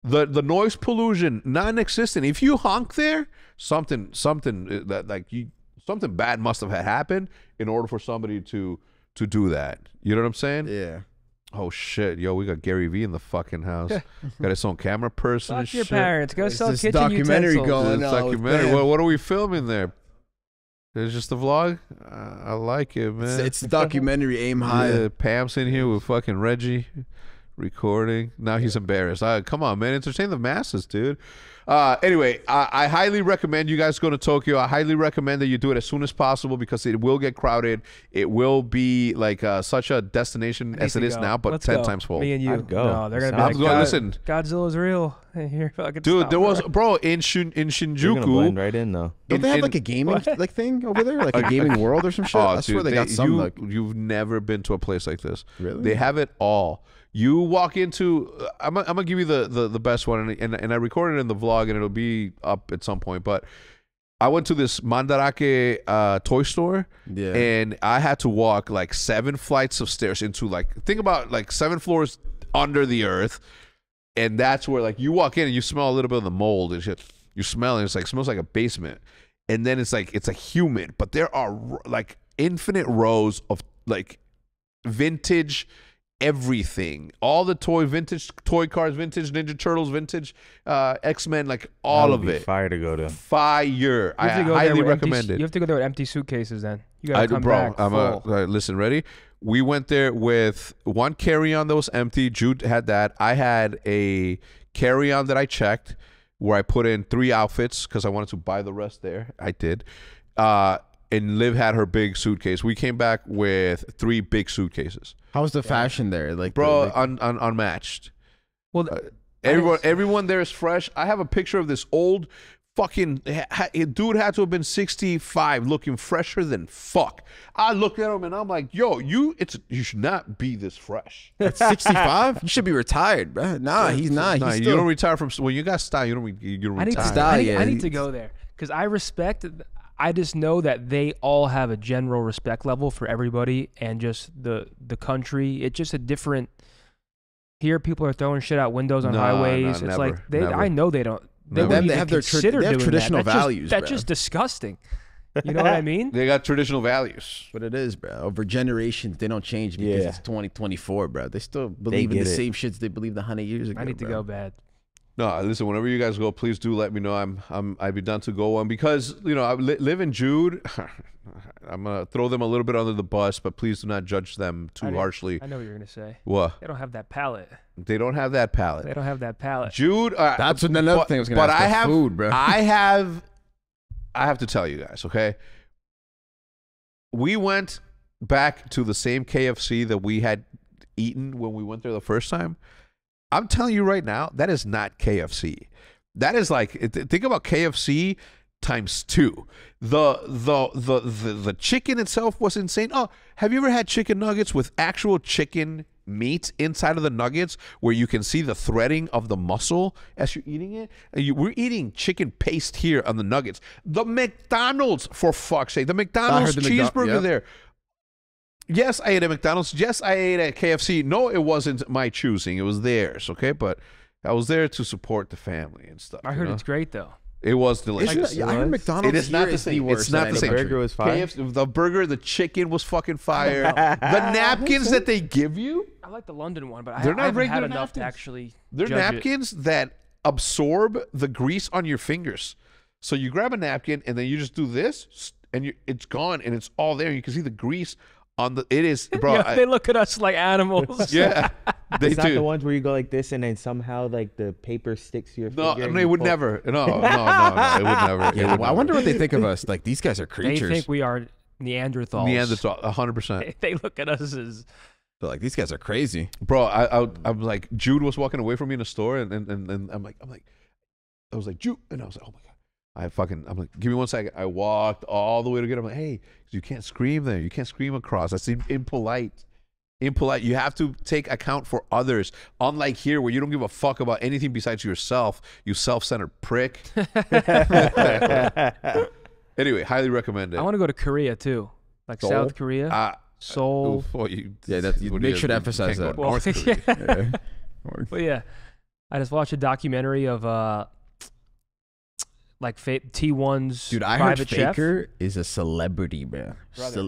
the noise pollution, non-existent. If you honk there, something bad must have happened in order for somebody to do that. You know what I'm saying? Yeah. Oh shit, yo, we got Gary Vee in the fucking house. Got his own camera person. Talk and to your shit. parents. Go sell kitchen documentary utensils. going on. Documentary. What are we filming there? It's just a vlog. I like it, man. It's a documentary. Aim high. Yeah, Pam's in here with fucking Reggie recording. Now he's embarrassed. Come on, man. Entertain the masses, dude. Anyway, I highly recommend you guys go to Tokyo. I highly recommend that you do it as soon as possible, because it will get crowded. It will be like such a destination as it is now, but Let's 10 go. times full. Me and you. I'd go. No, they're gonna be I'm going. Listen, Godzilla's real. Here, fucking dude, stop there was, right. bro, in You're gonna Shinjuku. blend right in though. Don't they have like a gaming like thing over there, like a gaming world or some shit? I swear they got some. Like, you've never been to a place like this. Really? They have it all. You walk into. I'm gonna give you the best one, and I recorded it in the vlog, and it'll be up at some point. But I went to this Mandarake toy store, and I had to walk like 7 flights of stairs into, like, think about like 7 floors under the earth. And that's where, like, you walk in and you smell a little bit of the mold and shit. You smell it, it's like, smells like a basement. And then it's like, it's a humid, but there are like infinite rows of like vintage everything. All the vintage toy cars, vintage Ninja Turtles, vintage X-Men, like all of it. Fire to go to. Fire. I highly recommend it. You have to go there with empty suitcases then. You gotta come back full. Listen, ready? We went there with one carry-on that was empty. Jude had that. I had a carry-on that I checked where I put in 3 outfits because I wanted to buy the rest there. I did. And Liv had her big suitcase. We came back with 3 big suitcases. How's the fashion there? Like, bro, unmatched. Well, everyone there is fresh. I have a picture of this old fucking dude, had to have been 65, looking fresher than fuck. I looked at him and I'm like, yo, you should not be this fresh. At 65? You should be retired, bro. Nah, he's not. Nah, you don't retire from when you got style. You don't retire. I need to go there because I respect. I just know that they all have a general respect level for everybody and just the country. It's just a different. Here, people are throwing shit out windows on highways. It's like I know they don't. They have their traditional values. That's just disgusting. You know what I mean? They got traditional values. But it is, bro. Over generations, they don't change because it's 2024, bro. They still believe in the same shits they believed 100 years ago. I need to go bad. No, listen. Whenever you guys go, please do let me know. I'd be down to go on because I Liv and Jude. I'm gonna throw them a little bit under the bus, but please do not judge them too harshly. I know what you're gonna say. What? They don't have that palate. They don't have that palate. They don't have that palate. Jude. That's another thing I was gonna ask. But I have food, bro. I have to tell you guys. Okay. We went back to the same KFC that we had eaten when we went there the first time. I'm telling you right now, that is not KFC. That is like, think about KFC times 2. The chicken itself was insane. Oh, have you ever had chicken nuggets with actual chicken meat inside of the nuggets where you can see the threading of the muscle as you're eating it? We're eating chicken paste here on the nuggets. The McDonald's, for fuck's sake, the McDonald's cheeseburger there. Yes, I ate at McDonald's. Yes, I ate at KFC. No, it wasn't my choosing. It was theirs, okay? But I was there to support the family and stuff. I heard it's great, though. It was delicious. I heard McDonald's. It is not the same. It's not the same. The burger was fire. The burger, the chicken was fucking fire. The napkins that they give you. I like the London one, but I haven't had enough to actually. They're napkins that absorb the grease on your fingers. So you grab a napkin and then you just do this, and it's gone, and it's all there. You can see the grease on the. It is, bro. Yeah, they look at us like animals. Yeah, It's not the ones where you go like this and then somehow like the paper sticks to your finger. No, it would never. No, it would never. Yeah, I wonder what they think of us. Like, these guys are creatures. They think we are Neanderthals. 100%. They look at us as... They're like, these guys are crazy. Bro, I'm like, Jude was walking away from me in the store, and I'm like, I was like, Jude, and I was like, oh my God. I'm like, give me 1 second. I walked all the way to get him. I'm like, hey, you can't scream there. You can't scream across. That's impolite. Impolite. You have to take account for others. Unlike here, where you don't give a fuck about anything besides yourself, you self-centered prick. Anyway, highly recommend it. I want to go to Korea too, like Seoul? South Korea. Seoul. You make sure to emphasize that. Well, but yeah, I just watched a documentary of like T1's Dude, I private heard chef. Faker is a celebrity, man.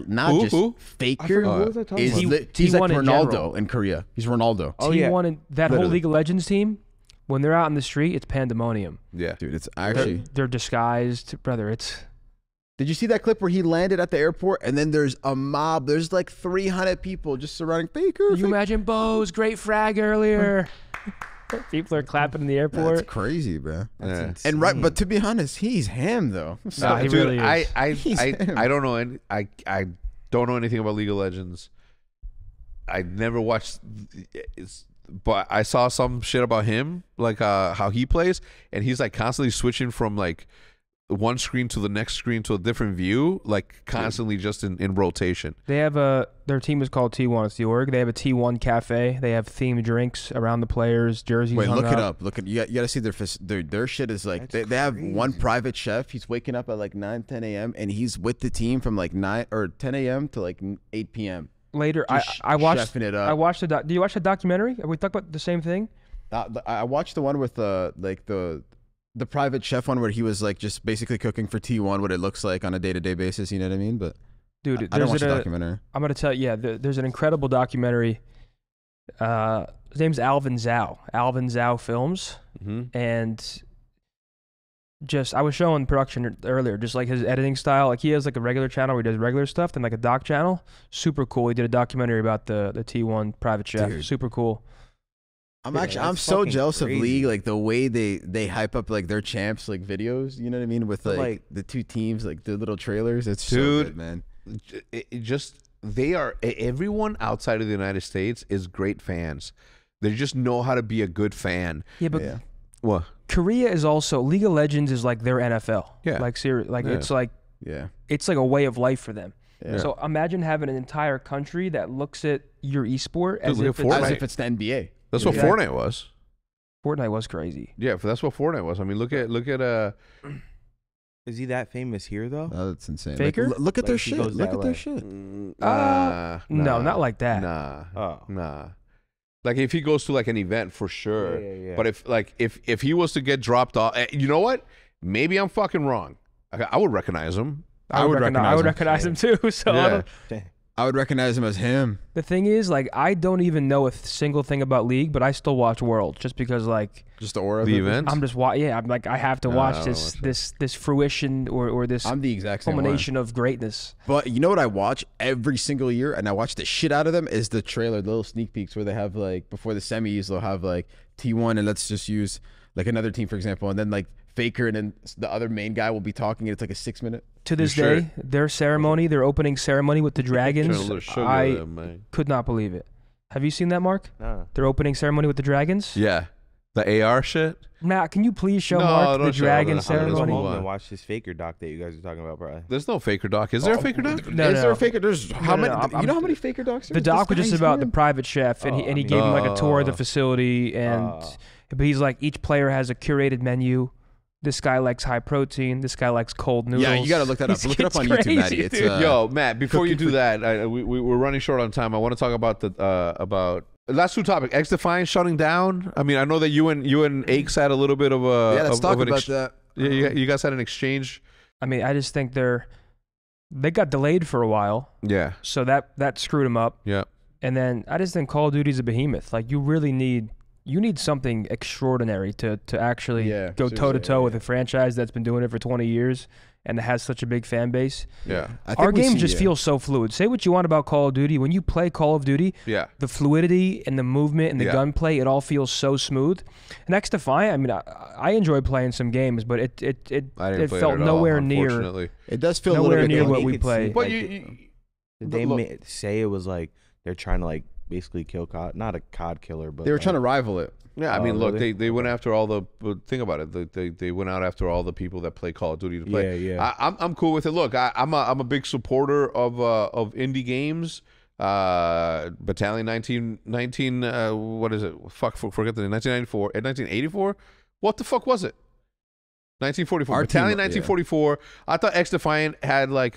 Not Who? just Who? Faker. What was I talking He's about? like T1 in Ronaldo general. in Korea. He's Ronaldo. T1 and that whole Literally. League of Legends team, when they're out in the street, it's pandemonium. Yeah, dude, it's actually they're disguised, brother. It's. Did you see that clip where he landed at the airport and then there's a mob? There's like 300 people just surrounding Faker. Can you imagine Bo's great frag earlier? People are clapping in the airport. That's crazy, bro. That's and right, but to be honest, he's ham though. Nah, he really is. I don't know. I don't know anything about League of Legends. I never watched. But I saw some shit about him, like how he plays, and he's like constantly switching from like one screen to the next screen to a different view, like constantly just in rotation. They have their team is called T1. It's the org. They have a T1 cafe. They have themed drinks around the players, jerseys. Wait, hung look up. it up. Look at you got to see their shit is like they have one private chef. He's waking up at like 9-10 a.m. and he's with the team from like 9 or 10 a.m. to like 8 p.m. Later, I watched. I watched the. Do you watch the documentary? Are we talking about the same thing? I watched the one with like the private chef one where he was like just basically cooking for T1 what it looks like on a day-to-day basis. You know what I mean? But dude, I don't watch the documentary. I'm gonna tell you. Yeah, there's an incredible documentary. His name's Alvin Zhao. Alvin Zhao Films, and just I was showing production earlier, just like his editing style. Like he has like a regular channel where he does regular stuff, then like a doc channel. Super cool. He did a documentary about the T1 private chef. Dude. Super cool. I'm so jealous of League, like the way they hype up like their champs like videos. You know what I mean? With like the two teams, like the little trailers. It's so good, man. Everyone outside of the United States is great fans. They just know how to be a good fan. Yeah, but what? Korea is also League of Legends is like their NFL. Yeah, like it's like it's like a way of life for them. Yeah. So imagine having an entire country that looks at your esport as if it's the NBA. That's what Fortnite was. Fortnite was crazy. Yeah, that's what Fortnite was. I mean, look at Is he that famous here though? Oh, that's insane. Faker? Like, look at their shit. Look at their shit. No, not like that. Nah. Like if he goes to like an event for sure. Yeah. But if he was to get dropped off, you know what? Maybe I'm fucking wrong. I would recognize him. I would recognize him too. So I would recognize him as him. The thing is, like, I don't even know a single thing about League, but I still watch Worlds just because, like, just the aura of the it. event. I'm just I'm like I have to watch this fruition or this. I'm the exact same culmination of greatness. But you know what I watch every single year, and I watch the shit out of them is the trailer, the little sneak peeks where they have like before the semis, they'll have like T1, and let's just use like another team for example, and then like Faker, and then the other main guy will be talking, and it's like a 6 minute. To this day, their opening ceremony with the Dragons, I could not believe it. Have you seen that, Mark? No. Their opening ceremony with the Dragons? Yeah. The AR shit? Matt, can you please show Mark the Dragon ceremony? I'm gonna watch this Faker doc that you guys are talking about, bro. There's no Faker doc. Is there a Faker doc? No, is there a Faker? There's how many? You know how many Faker docs? The doc was just about the private chef, and he gave him like a tour of the facility, and but he's like each player has a curated menu. This guy likes high protein. This guy likes cold noodles. Yeah, you got to look that up. Look it up on YouTube, Matty. It's, yo, Matt, before you do that, we're running short on time. I want to talk about the last two topics. XDefiant shutting down. I mean, I know that you and Aches had a little bit of a let's talk about that. Yeah, you guys had an exchange. I mean, I just think they got delayed for a while. Yeah. So that screwed them up. Yeah. And then I just think Call of Duty's a behemoth. Like you really need something extraordinary to actually go toe to toe with a franchise that's been doing it for 20 years and it has such a big fan base. Yeah. Our game just feels so fluid. Say what you want about Call of Duty. When you play Call of Duty, the fluidity and the movement and the gunplay, it all feels so smooth. And XDefiant, I mean, I enjoy playing some games, but it felt nowhere near. It does feel nowhere a little bit near what we play. But they say it was like they're trying to like basically kill COD, not a COD killer, but they were trying to rival it. Yeah, I mean, look, they went after all the. Think about it. They went out after all the people that play Call of Duty to play. Yeah. I'm cool with it. Look, I'm a big supporter of indie games. Battalion 19, what is it? Forget the 1994 and 1984. What the fuck was it? 1944. Battalion 1944. I thought XDefiant had like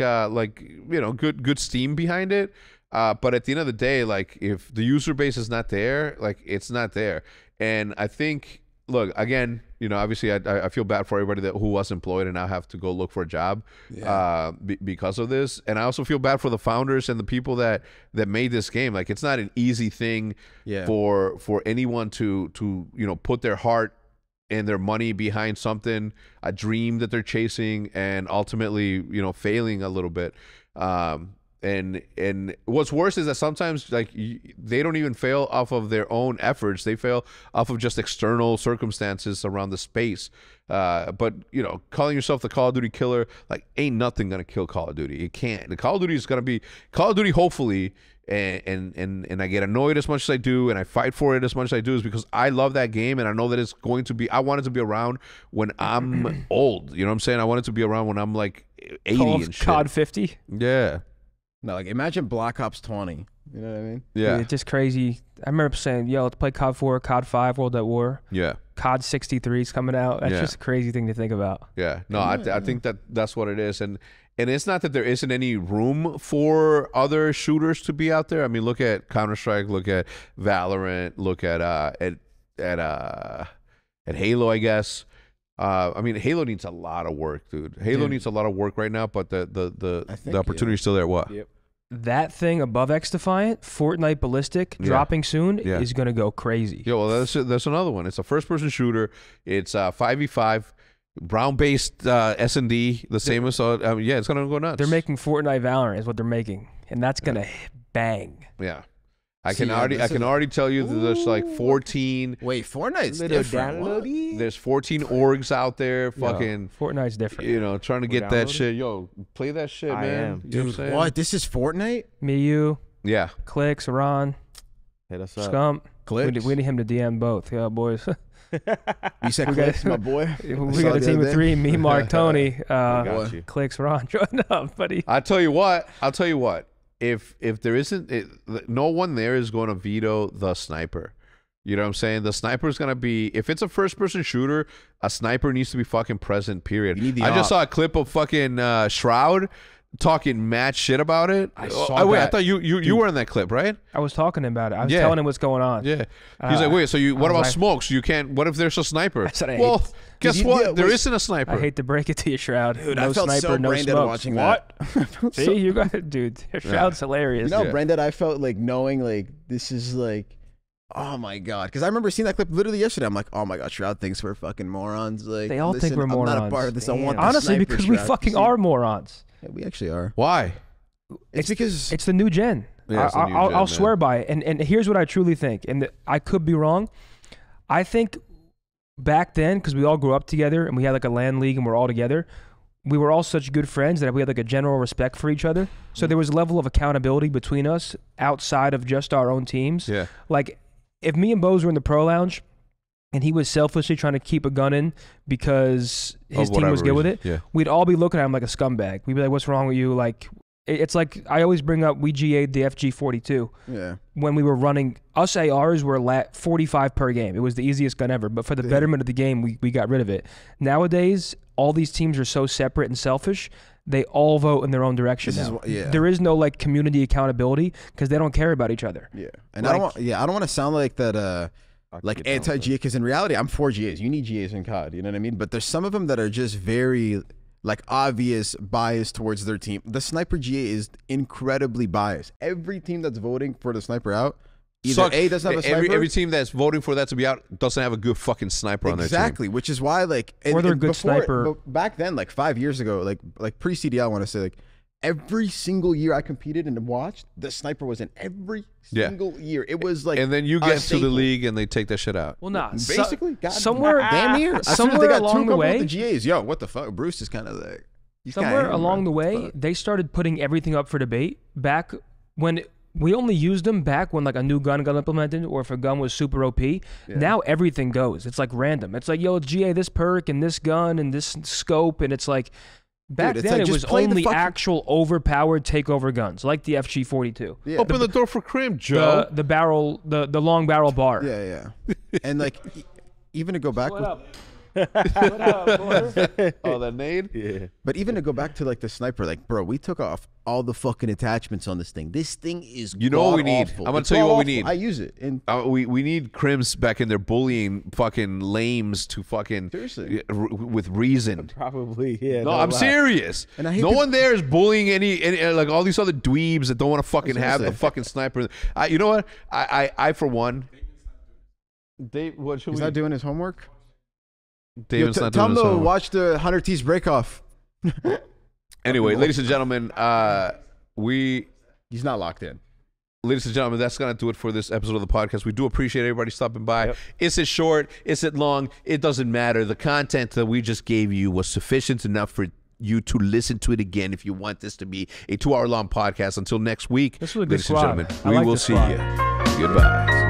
good steam behind it. But at the end of the day, like if the user base is not there, like it's not there. And I think, look, again, obviously I feel bad for everybody who was employed and now have to go look for a job because of this. And I also feel bad for the founders and the people that made this game. Like it's not an easy thing for anyone to put their heart and their money behind something, a dream that they're chasing, and ultimately, failing a little bit. And what's worse is that sometimes like they don't even fail off of their own efforts. They fail off of just external circumstances around the space. But calling yourself the Call of Duty killer, like ain't nothing gonna kill Call of Duty. It can't. The Call of Duty is gonna be Call of Duty, hopefully. And I get annoyed as much as I do, and I fight for it as much as I do, is because I love that game, and I know that it's going to be. I want it to be around when I'm old. You know what I'm saying? I want it to be around when I'm like 80 and shit. COD 50. Yeah. No, like imagine Black Ops 20. You know what I mean? Yeah. It's just crazy. I remember saying, yo, let's play COD 4, COD 5, World at War. Yeah. COD 63 is coming out. That's just a crazy thing to think about. Yeah. No, I think that's what it is. And it's not that there isn't any room for other shooters to be out there. I mean, look at Counter-Strike, look at Valorant, look at Halo, I guess. I mean, Halo needs a lot of work, dude. Halo needs a lot of work right now, but the opportunity is still there. What? Yep. That thing above XDefiant, Fortnite Ballistic, dropping soon, is going to go crazy. Yeah, well, that's another one. It's a first-person shooter. It's 5v5, brown-based S&D, the same as... it's going to go nuts. They're making Fortnite Valorant is what they're making, and that's going to bang. Yeah. I can already tell you that there's like 14. Wait, Fortnite's different. There's 14 orgs out there. Fucking Fortnite's different. Trying to get that shit. Yo, play that shit, man. Dude, what? This is Fortnite? Me, you. Yeah. Clicks, Ron. Hit us up. Scump. Clicks. We need him to DM both. Yeah, boys. You said Clicks, my boy. We got a team of 3. Me, Mark, Tony. Clicks, Ron. Join up, buddy. I'll tell you what. If there isn't, no one there is going to veto the sniper. You know what I'm saying? The sniper is going to be, if it's a first-person shooter, a sniper needs to be fucking present, period. I just saw a clip of fucking Shroud talking mad shit about it. I saw that. Wait, I thought you were in that clip, right? I was talking about it. I was telling him what's going on. Yeah. He's like, wait, so what about smokes? You can't, what if there's a sniper? I said, guess what? There isn't a sniper. I hate to break it to you, Shroud. Dude, no I felt sniper, so no brain dead smokes. watching what? that. See, you got it, dude. Shroud's hilarious. You know, brain dead, I felt like knowing like this is like, oh my god, because I remember seeing that clip literally yesterday. I'm like, oh my god, Shroud thinks we're fucking morons. Like they all think we're morons. I'm not a part of this. I want honestly because Shroud. we fucking are morons. Yeah, we actually are. Why? It's because it's the new gen. Yeah, I'll swear by it. And here's what I truly think, and I could be wrong. I think back then, because we all grew up together and we had like a LAN league and we're all together, we were all such good friends that we had like a general respect for each other. So there was a level of accountability between us outside of just our own teams. Yeah. Like if me and Bose were in the pro lounge and he was selfishly trying to keep a gun in because his team was good with it, we'd all be looking at him like a scumbag. We'd be like, what's wrong with you? Like, it's like I always bring up, we GA'd the FG42. Yeah. When we were running, us ARs were 45 per game. It was the easiest gun ever. But for the betterment of the game, we got rid of it. Nowadays, all these teams are so separate and selfish. They all vote in their own direction now. There is no like community accountability because they don't care about each other. Yeah. And I don't want to sound like that like anti-GA, because in reality, I'm for GAs. You need GAs in COD. You know what I mean? But there's some of them that are just very like obvious bias towards their team. The sniper GA is incredibly biased. Every team that's voting for the sniper out either A, doesn't have a sniper. Every team that's voting for that to be out doesn't have a good fucking sniper on their team. Exactly, which is why, like, or they're a good sniper. Back then, like 5 years ago, like pre-CDL, I want to say, like, every single year I competed and watched, the sniper was in every single year. It was like, and then you get to the league and they take that shit out. Well, not basically. Somewhere damn near. Somewhere along the way, with the GAs, yo, what the fuck? Bruce is kind of like somewhere along the way, they started putting everything up for debate. Back when we only used them, back when like a new gun got implemented, or if a gun was super OP. Now everything goes. It's like random. It's like, yo, GA, this perk and this gun and this scope, and it's like. Back then, it was only actual overpowered takeover guns, like the FG-42. Yeah. Open the door for Crim, Joe. The barrel, the long barrel bar. Yeah. And like, even to go back. What up? What up, boy? Oh, that nade? Yeah. But even to go back to like the sniper, like, bro, we took off all the fucking attachments on this thing. This thing is You know what we need? awful. I'm going to tell you what we need. I use it. And we need Crims back in there bullying fucking lames to fucking... Seriously. With reason. Probably, yeah. No, I'm serious. And I hate no one there is bullying any like all these other dweebs that don't want to fucking have a fucking sniper. You know what? I for one... He's not doing his homework? David's not tell doing him his to watch the 100 T's break off. Anyway, ladies and gentlemen, he's not locked in. Ladies and gentlemen, that's going to do it for this episode of the podcast. We do appreciate everybody stopping by. Is it short? Is it long? It doesn't matter. The content that we just gave you was sufficient enough for you to listen to it again if you want this to be a 2-hour-long podcast. Until next week, this was a good ladies and squad. gentlemen, we will see you. Goodbye.